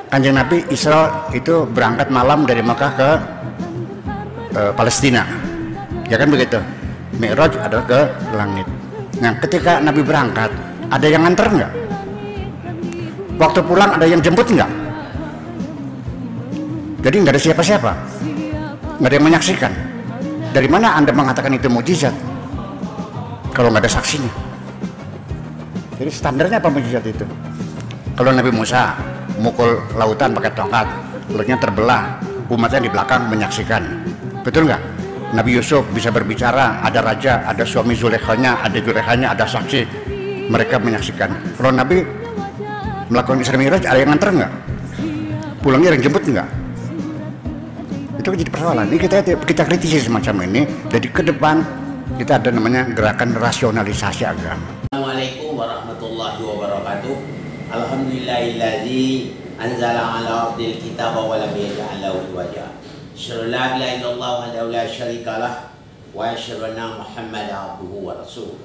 Kanjeng Nabi Isra itu berangkat malam dari Makkah ke Palestina, ya kan begitu. Mi'raj adalah ke langit. Nah, ketika Nabi berangkat, ada yang nganter nggak? Waktu pulang ada yang jemput nggak? Jadi nggak ada siapa-siapa, nggak ada yang menyaksikan. Dari mana Anda mengatakan itu mukjizat kalau nggak ada saksinya? Jadi standarnya apa mukjizat itu? Kalau Nabi Musa mukul lautan pakai tongkat, lautnya terbelah, umatnya di belakang menyaksikan, betul nggak? Nabi Yusuf bisa berbicara, ada raja, ada suami Zulekhanya, ada Julekhanya, ada saksi, mereka menyaksikan. Kalau Nabi melakukan Isra Mi'raj, ada yang nganter nggak? Pulangnya ada yang jemput nggak? Itu jadi persoalan. Ini kita kritisi semacam ini. Jadi ke depan kita ada namanya gerakan rasionalisasi agama. Assalamualaikum warahmatullahi wabarakatuh. Alhamdulillahilladzi anzala ala abdil kitaba wa lam yaj'al lahu iwaja. Asyhadu la ilaha illallah wahdahu la syarikalah wa asyhadu anna Muhammadan abduhu wa rasuluh.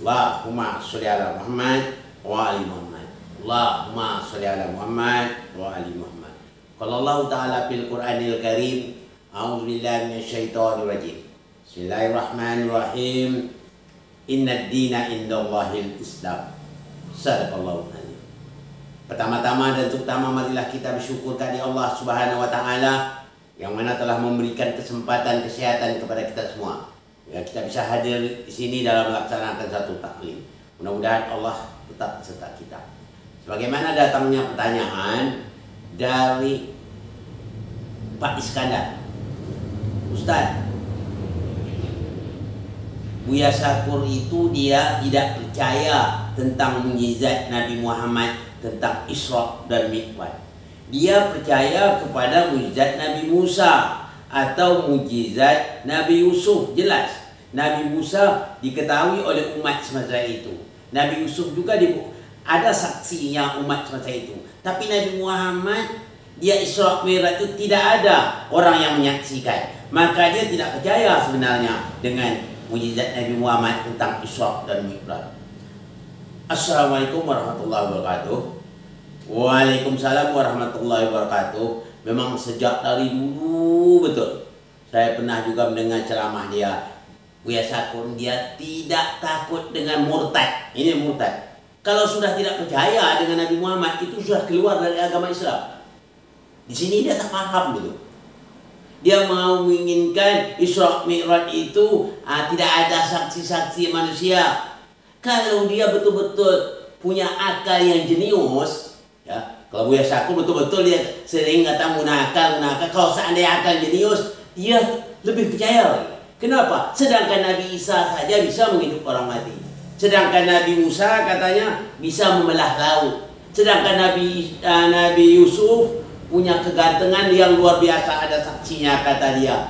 Allahumma shalli ala Muhammad wa ali Muhammad. Allahumma shalli ala Muhammad wa ali Muhammad. Qala Allah Ta'ala fil Qur'anil Karim, a'udzu billahi minasyaitonir rajim. Bismillahirrahmanirrahim. Innad dina indallahil Islam. Sadaqallahu alazim. Pertama-tama dan terutama marilah kita bersyukur kepada Allah Subhanahu wa taala yang mana telah memberikan kesempatan kesehatan kepada kita semua. Ya, kita bisa hadir di sini dalam melaksanakan satu taklim. Mudah-mudahan Allah tetap beserta kita. Sebagaimana datangnya pertanyaan dari Pak Iskandar, Ustaz, Buya Syakur itu dia tidak percaya tentang mukjizat Nabi Muhammad, tentang Isra dan Mi'raj. Dia percaya kepada mukjizat Nabi Musa atau mukjizat Nabi Yusuf. Jelas Nabi Musa diketahui oleh umat semasa itu. Nabi Yusuf juga ada saksinya umat semasa itu. Tapi Nabi Muhammad, dia Isra Mi'raj itu tidak ada orang yang menyaksikan. Maka dia tidak percaya sebenarnya dengan mukjizat Nabi Muhammad tentang Isra dan Mi'raj. Assalamualaikum warahmatullahi wabarakatuh. Waalaikumsalam warahmatullahi wabarakatuh. Memang sejak dari dulu betul saya pernah juga mendengar ceramah dia. Buya Syakur dia tidak takut dengan murtad. Ini murtad. Kalau sudah tidak percaya dengan Nabi Muhammad itu sudah keluar dari agama Islam. Di sini dia tak paham gitu. Dia mau menginginkan Isra Mi'raj itu tidak ada saksi-saksi manusia. Kalau dia betul-betul punya akal yang jenius, ya, kalau Buya Syakur betul-betul dia sering kata munakal. Kalau seandainya akal jenius, dia lebih percaya. Kenapa? Sedangkan Nabi Isa saja bisa menghidupkan orang mati. Sedangkan Nabi Musa katanya bisa membelah laut. Sedangkan Nabi Yusuf punya kegantengan yang luar biasa, ada saksinya kata dia.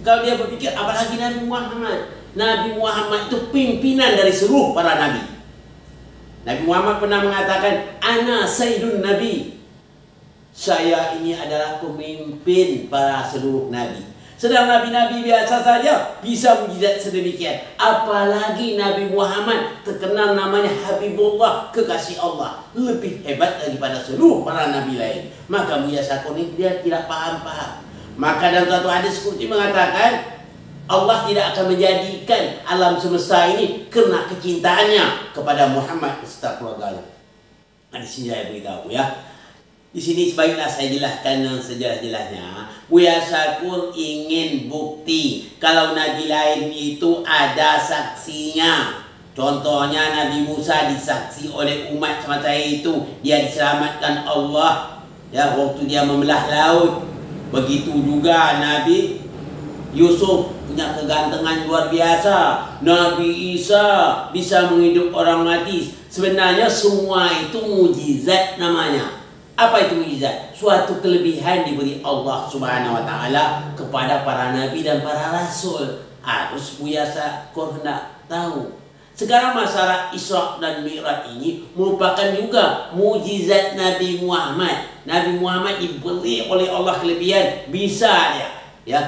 Kalau dia berpikir apalagi Nabi Muhammad. Nabi Muhammad itu pimpinan dari seluruh para nabi. Nabi Muhammad pernah mengatakan, Ana Sayyidun Nabi. Saya ini adalah pemimpin para seluruh nabi. Sedang nabi-nabi biasa saja bisa mukjizat sedemikian. Apalagi Nabi Muhammad terkenal namanya Habibullah, kekasih Allah. Lebih hebat daripada seluruh para nabi lain. Maka Buya Syakur ini dia tidak paham-paham. Maka dalam satu hadis qudsi mengatakan, Allah tidak akan menjadikan alam semesta ini karena kecintaannya kepada Muhammad beserta keluarganya. Nah, di sini saya beritahu ya. Di sini sebaiknya saya jelaskan yang sejelas-jelasnya. Buya Syakur ingin bukti kalau nabi lain itu ada saksinya. Contohnya Nabi Musa disaksi oleh umat semasa itu, dia diselamatkan Allah ya waktu dia membelah laut. Begitu juga Nabi Yusuf punya kegantengan luar biasa. Nabi Isa bisa menghidup orang mati. Sebenarnya semua itu mukjizat namanya. Apa itu mukjizat? Suatu kelebihan diberi Allah Subhanahu wa taala kepada para nabi dan para rasul. Harus Buya Syakur hendak tahu. Sekarang masalah Isra dan Mi'raj ini merupakan juga mukjizat Nabi Muhammad. Nabi Muhammad diberi oleh Allah kelebihan, bisa dia ya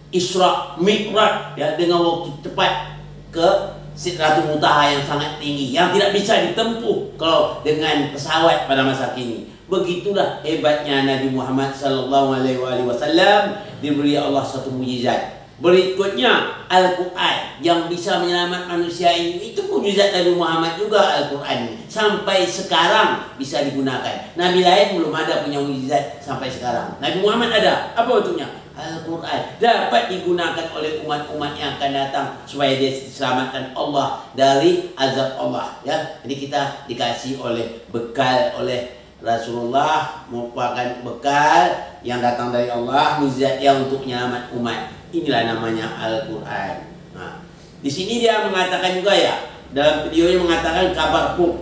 Isra Mi'raj ya dengan waktu cepat ke Sidratul Muntaha yang sangat tinggi, yang tidak bisa ditempuh kalau dengan pesawat pada masa kini. Begitulah hebatnya Nabi Muhammad sallallahu alaihi wasallam, diberi Allah satu mukjizat. Berikutnya Al-Quran yang bisa menyelamatkan manusia ini, itu mukjizat Nabi Muhammad juga. Al-Quran sampai sekarang bisa digunakan. Nabi lain belum ada punya mukjizat sampai sekarang. Nabi Muhammad ada. Apa bentuknya? Al-Quran dapat digunakan oleh umat-umat yang akan datang supaya dia diselamatkan Allah dari azab Allah. Ya, jadi kita dikasih oleh bekal oleh Rasulullah, merupakan bekal yang datang dari Allah, mukjizat dia untuk menyelamat umat. Inilah namanya Al-Quran. Nah, di sini dia mengatakan juga ya, dalam videonya mengatakan kabar hoax.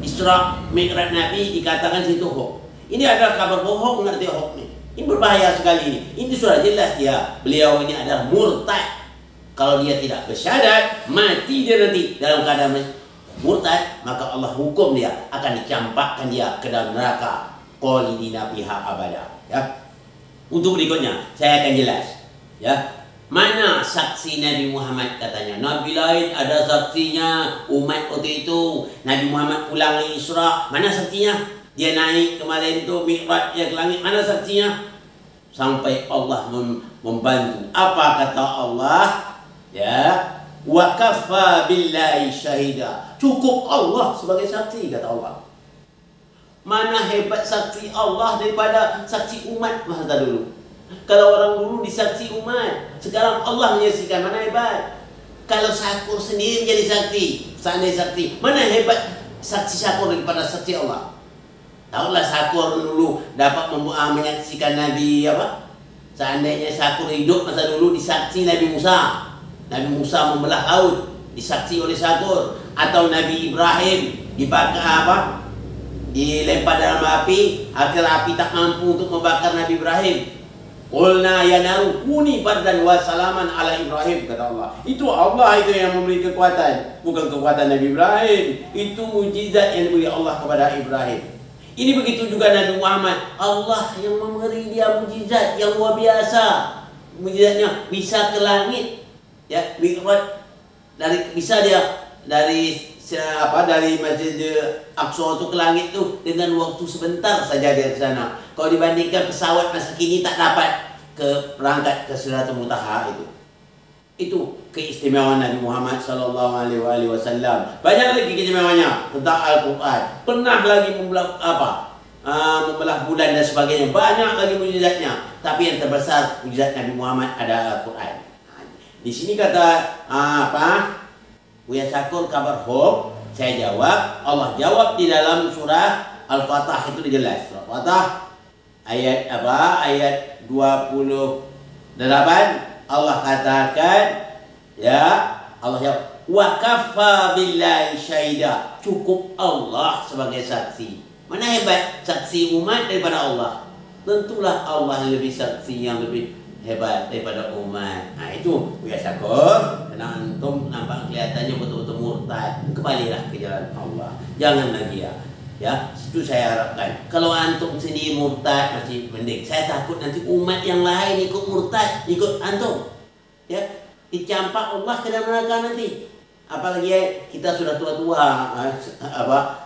Isra Mi'raj Nabi dikatakan situ hoax. Ini adalah kabar bohong, mengerti hoax nih. Ini berbahaya sekali ini. Ini sudah jelas dia, beliau ini adalah murtad. Kalau dia tidak bersyahadat, mati dia nanti dalam keadaan murtad, maka Allah hukum dia, akan dicampakkan dia ke dalam neraka khalidina fiha abada. Ya. Untuk berikutnya saya akan jelas. Ya, mana saksi Nabi Muhammad katanya? Nabi lain ada saksinya, umat waktu itu. Nabi Muhammad pulang dari Isra, mana saksinya? Dia naik kemarin itu Mi'raj ya ke langit, mana saksinya? Sampai Allah membantu. Apa kata Allah? Ya, wa kafa billahi syahida. Cukup Allah sebagai saksi, kata Allah. Mana hebat saksi Allah daripada saksi umat masa dulu. Kalau orang dulu disaksi umat, sekarang Allah menyaksikan, mana hebat. Kalau Syakur sendiri menjadi saksi, seandainya saksi, mana hebat saksi Syakur daripada saksi Allah. Tahulah Syakur dulu dapat menyaksikan Nabi apa? Seandainya Syakur hidup masa dulu disaksi Nabi Musa. Nabi Musa membelah laut, disaksi oleh Syakur. Atau Nabi Ibrahim dibakar apa? Dilempar dalam api, akhir api tak mampu untuk membakar Nabi Ibrahim. Qulna ya naru kuni bardan wa salaman ala Ibrahim, kata Allah. Itu Allah itu yang memberi kekuatan, bukan kekuatan Nabi Ibrahim. Itu mujizat yang diberi Allah kepada Ibrahim. Ini begitu juga Nabi Muhammad. Allah yang memberi dia mujizat yang luar biasa. Mujizatnya bisa ke langit. Ya, Mi'raj bisa dia dari Masjid Aqsa itu ke langit tuh dengan waktu sebentar saja dia ke sana. Kalau dibandingkan pesawat masa kini tak dapat berangkat ke Sidratul Muntaha itu. Itu keistimewaan Nabi Muhammad sallallahu alaihi wasallam. Banyak lagi keistimewaannya tentang Al-Quran. Pernah lagi membelah bulan dan sebagainya. Banyak lagi mukjizatnya. Tapi yang terbesar mukjizat Nabi Muhammad adalah Al-Quran. Di sini kata Buya Syakur kabar hoax. Saya jawab, Allah jawab di dalam surah Al-Fatah, itu jelas. Surah Al-Fatah ayat Ayat 28 Allah katakan, ya, Allah jawab, wa kafa billahi syahida. Cukup Allah sebagai saksi. Mana hebat saksi umat daripada Allah? Tentulah Allah yang lebih saksi, yang lebih hebat daripada umat. Nah itu Buya Syakur, karena antum nampak kelihatannya betul-betul murtad. Kembalilah ke jalan Allah, jangan lagi ya. Itu saya harapkan. Kalau antum sendiri murtad masih mending. Saya takut nanti umat yang lain ikut murtad, ikut antum. Ya, dicampak Allah ke dalam neraka nanti. Apalagi kita sudah tua-tua,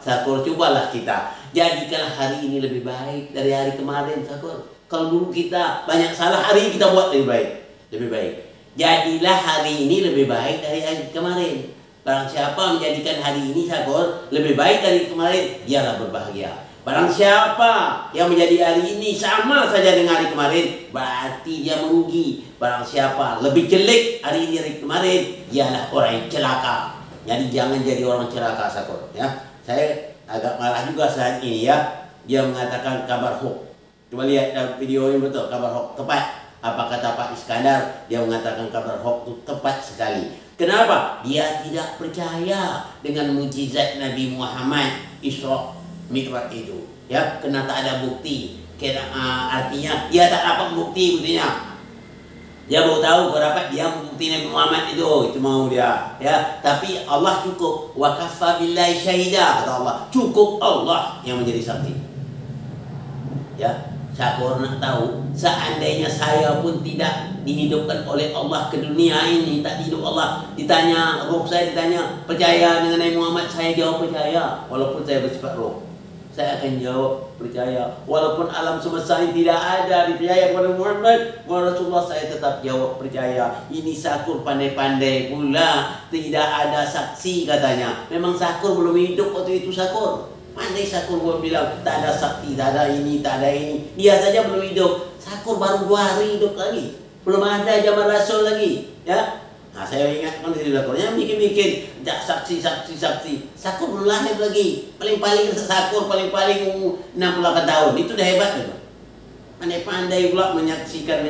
Syakur, cobalah kita jadikanlah hari ini lebih baik dari hari kemarin, Syakur. Kalau dulu kita banyak salah, hari ini kita buat lebih baik. Jadilah hari ini lebih baik dari hari kemarin. Barang siapa menjadikan hari ini Syakur lebih baik dari kemarin, dialah berbahagia. Barang siapa yang menjadi hari ini sama saja dengan hari kemarin, berarti dia merugi. Barang siapa lebih jelek hari ini dari kemarin, dialah orang yang celaka. Jadi jangan jadi orang celaka, Syakur. Ya, saya agak marah juga saat ini ya. Dia mengatakan kabar hoax. Coba lihat dalam video ini, betul kabar hoax tepat. Apa kata Pak Iskandar? Dia mengatakan kabar hoax itu tepat sekali. Kenapa? Dia tidak percaya dengan mukjizat Nabi Muhammad Isra Mi'raj itu. Ya, karena tak ada bukti. Artinya dia tak dapat bukti buktinya. Dia baru tahu kalau dapat dia bukti Nabi Muhammad itu mau dia. Ya, tapi Allah cukup. Wa kafa billahi syahida, kata Allah. Cukup Allah yang menjadi saksi. Ya, Syakur nak tahu, seandainya saya pun tidak dihidupkan oleh Allah ke dunia ini, tak hidup Allah, ditanya, roh saya ditanya, percaya dengan Nabi Muhammad, saya jawab percaya, walaupun saya bersifat roh. Saya akan jawab percaya. Walaupun alam semesta ini tidak ada dipercaya kepada Muhammad, Rasulullah, saya tetap jawab percaya. Ini Sakur pandai-pandai pula, tidak ada saksi katanya. Memang Sakur belum hidup waktu itu Sakur. Pandai Sakur gua bilang tak ada sakti, tak ada ini, tak ada ini. Dia saja belum hidup. Sakur baru 2 hari hidup lagi. Belum ada zaman Rasul lagi, ya. Nah, saya ingat menteri Sakurnya bikin saksi. Sakur belum lahir lagi. Paling-paling Sakur paling-paling 68 tahun. Itu dah hebat itu. Pandai-pandai pula menyaksikan.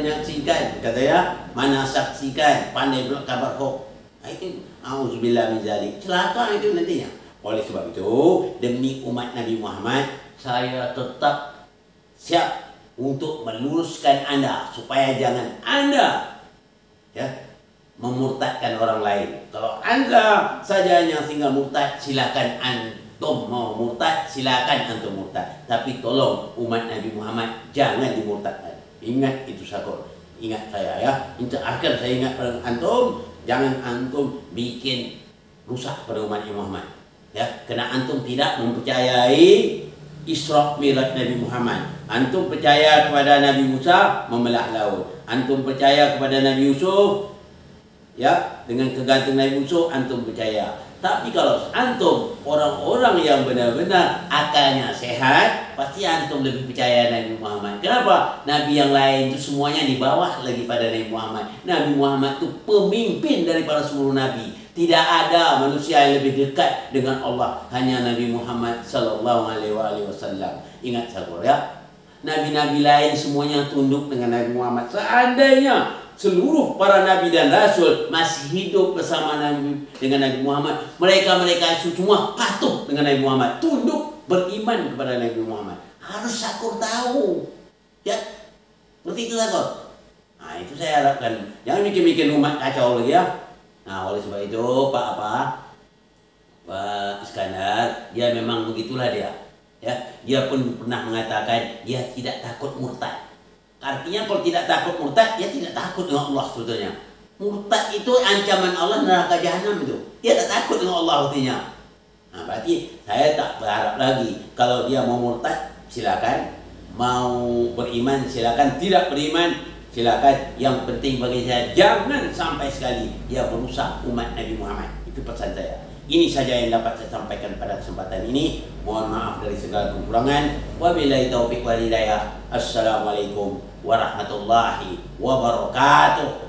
Katanya, mana saksikan, pandai pula kabar hoax. Nah, itu auzubillah min zalik. Celaka itu nantinya. Oleh sebab itu, demi umat Nabi Muhammad, saya tetap siap untuk meluruskan Anda supaya jangan Anda memurtadkan orang lain. Kalau Anda saja yang tinggal murtad, silakan antum mau murtad, silakan antum murtad. Tapi tolong umat Nabi Muhammad jangan dimurtadkan. Ingat itu Sakur. Ingat saya ya. Akhir saya ingat pada antum, jangan antum bikin rusak pada umat Muhammad. Ya, karena antum tidak mempercayai Isra Mi'raj Nabi Muhammad. Antum percaya kepada Nabi Musa membelah laut. Antum percaya kepada Nabi Yusuf, ya, dengan kegantung Nabi Yusuf antum percaya. Tapi kalau antum orang-orang yang benar-benar akalnya sehat, pasti antum lebih percaya Nabi Muhammad. Kenapa? Nabi yang lain itu semuanya di bawah lagi pada Nabi Muhammad. Nabi Muhammad itu pemimpin daripada seluruh nabi. Tidak ada manusia yang lebih dekat dengan Allah, hanya Nabi Muhammad sallallahu alaihi wasallam. Ingat Sakur ya. Nabi-nabi lain semuanya tunduk dengan Nabi Muhammad. Seandainya seluruh para nabi dan rasul masih hidup bersama Nabi dengan Nabi Muhammad, mereka semua patuh dengan Nabi Muhammad, tunduk, beriman kepada Nabi Muhammad. Harus Sakur tahu. Ya. Seperti itu Sakur. Nah, itu saya harapkan. Jangan bikin umat kacau lagi ya. Nah, oleh sebab itu Pak Iskandar, dia memang begitulah dia. Ya, dia pun pernah mengatakan dia tidak takut murtad. Artinya kalau tidak takut murtad, dia tidak takut dengan Allah sebetulnya. Murtad itu ancaman Allah neraka jahanam itu. Dia tak takut dengan Allah artinya. Nah, berarti saya tak berharap lagi. Kalau dia mau murtad, silakan. Mau beriman, silakan. Tidak beriman, silakan. Yang penting bagi saya, jangan sampai sekali dia merusak umat Nabi Muhammad. Itu pesan saya. Ini saja yang dapat saya sampaikan pada kesempatan ini. Mohon maaf dari segala kekurangan. Wabillahi taufiq wal hidayah. Assalamualaikum warahmatullahi wabarakatuh.